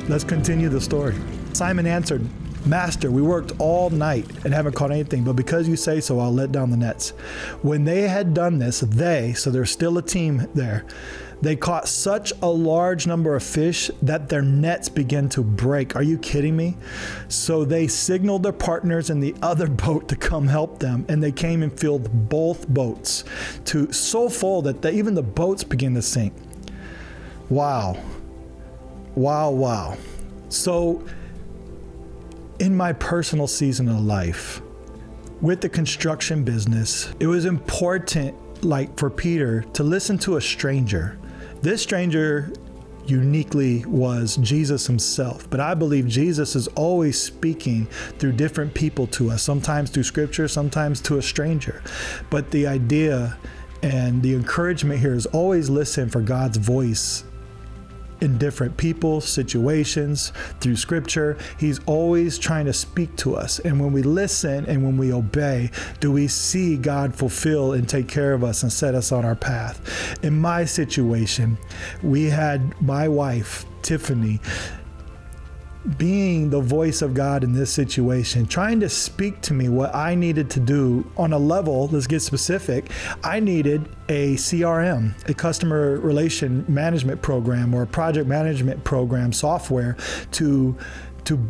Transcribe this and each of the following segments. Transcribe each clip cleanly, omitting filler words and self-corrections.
Let's continue the story. Simon answered, Master, we worked all night and haven't caught anything, but because you say so, I'll let down the nets. When they had done this, so there's still a team there, they caught such a large number of fish that their nets began to break. Are you kidding me? So they signaled their partners in the other boat to come help them, and they came and filled both boats to so full that even the boats began to sink. Wow. Wow, wow. So in my personal season of life, with the construction business, it was important, like for Peter, to listen to a stranger. This stranger uniquely was Jesus himself, but I believe Jesus is always speaking through different people to us, sometimes through scripture, sometimes to a stranger. But the idea and the encouragement here is always listen for God's voice in different people, situations, through scripture. He's always trying to speak to us. And when we listen and when we obey, do we see God fulfill and take care of us and set us on our path? In my situation, we had my wife, Tiffany, being the voice of God in this situation, trying to speak to me what I needed to do on a level. Let's get specific. I needed a CRM, a customer relation management program, or a project management program software to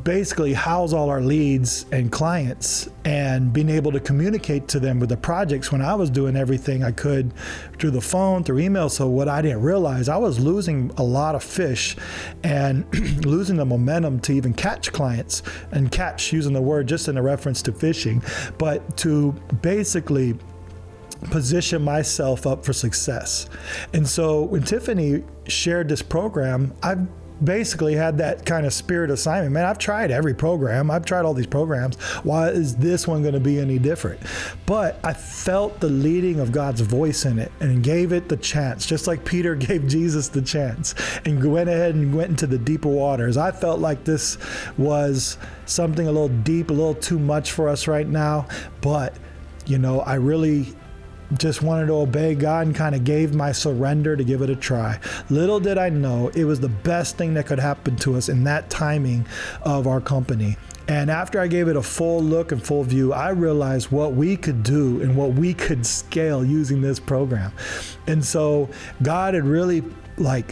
basically house all our leads and clients and being able to communicate to them with the projects when I was doing everything I could through the phone, through email. So what I didn't realize, I was losing a lot of fish and losing the momentum to even catch clients, and catch using the word just in a reference to fishing, but to basically position myself up for success. And so when Tiffany shared this program, I've basically had that kind of spirit assignment. Man, I've tried every program. I've tried all these programs. Why is this one going to be any different? But I felt the leading of God's voice in it and gave it the chance, just like Peter gave Jesus the chance and went ahead and went into the deeper waters. I felt like this was something a little deep, a little too much for us right now. But, I really just wanted to obey God and kind of gave my surrender to give it a try. Little did I know it was the best thing that could happen to us in that timing of our company. And after I gave it a full look and full view, I realized what we could do and what we could scale using this program. And so God had really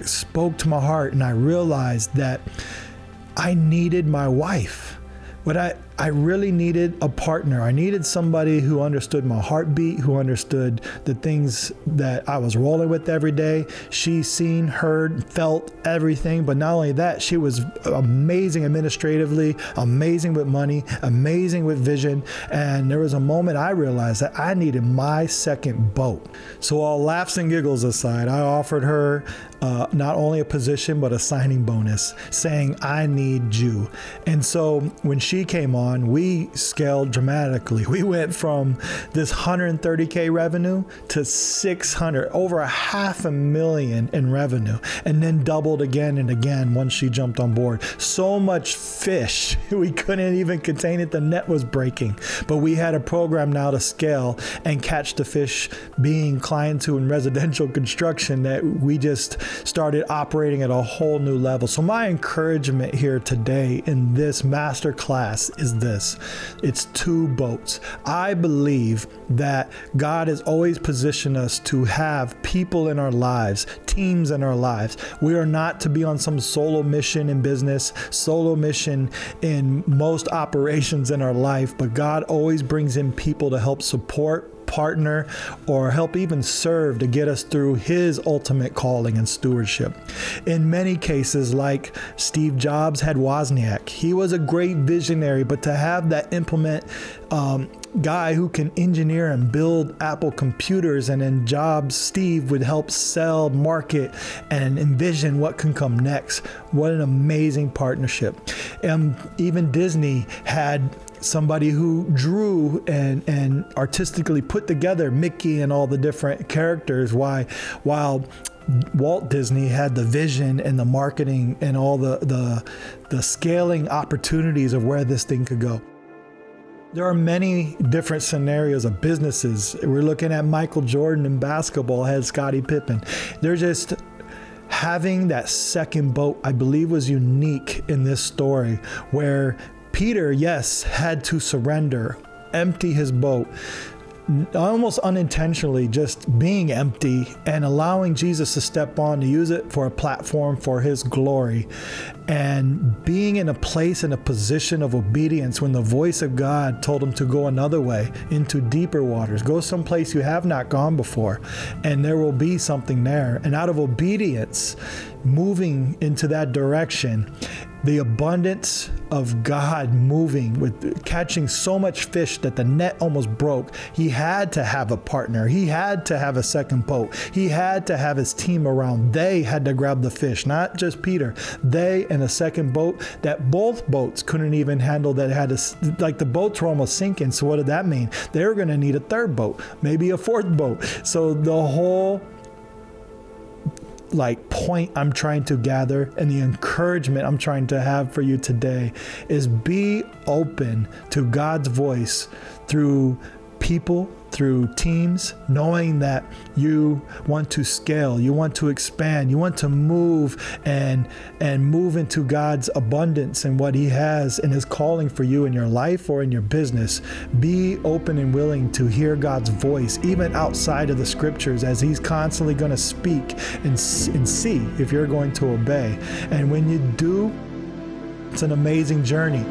spoke to my heart, and I realized that I needed my wife. But I really needed a partner. I needed somebody who understood my heartbeat, who understood the things that I was rolling with every day. She seen, heard, felt everything. But not only that, she was amazing administratively, amazing with money, amazing with vision. And there was a moment I realized that I needed my second boat. So all laughs and giggles aside, I offered her not only a position, but a signing bonus, saying, I need you. And so when she came on, we scaled dramatically. We went from this $130K revenue to 600, over $500,000 in revenue, and then doubled again and again once she jumped on board. So much fish, we couldn't even contain it. The net was breaking, but we had a program now to scale and catch the fish, being clients who in residential construction, that we just started operating at a whole new level. So my encouragement here today in this masterclass is this. It's two boats. I believe that God has always positioned us to have people in our lives, teams in our lives. We are not to be on some solo mission in business, solo mission in most operations in our life, but God always brings in people to help support, partner, or help even serve to get us through his ultimate calling and stewardship. In many cases, like Steve Jobs had Wozniak, he was a great visionary, but to have that implement guy who can engineer and build Apple computers, and then Steve would help sell, market, and envision what can come next. What an amazing partnership. And even Disney had somebody who drew and artistically put together Mickey and all the different characters, while Walt Disney had the vision and the marketing and all the scaling opportunities of where this thing could go. There are many different scenarios of businesses. We're looking at Michael Jordan in basketball, had Scottie Pippen. having that second boat, I believe, was unique in this story, where Peter, yes, had to surrender, empty his boat, almost unintentionally just being empty and allowing Jesus to step on to use it for a platform for his glory, and being in a place, in a position of obedience when the voice of God told him to go another way, into deeper waters, go someplace you have not gone before, and there will be something there. And out of obedience, moving into that direction, the abundance of God moving, with catching so much fish that the net almost broke. He had to have a partner. He had to have a second boat. He had to have his team around. They had to grab the fish, not just Peter. They and a second boat that both boats couldn't even handle, that had to, like, the boats were almost sinking. So what did that mean? They were going to need a third boat, maybe a fourth boat. So the whole point I'm trying to gather, and the encouragement I'm trying to have for you today, is be open to God's voice through people, through teams, knowing that you want to scale, you want to expand, you want to move and move into God's abundance and what he has and is calling for you in your life or in your business. Be open and willing to hear God's voice, even outside of the scriptures, as he's constantly going to speak, and see if you're going to obey. And when you do, it's an amazing journey.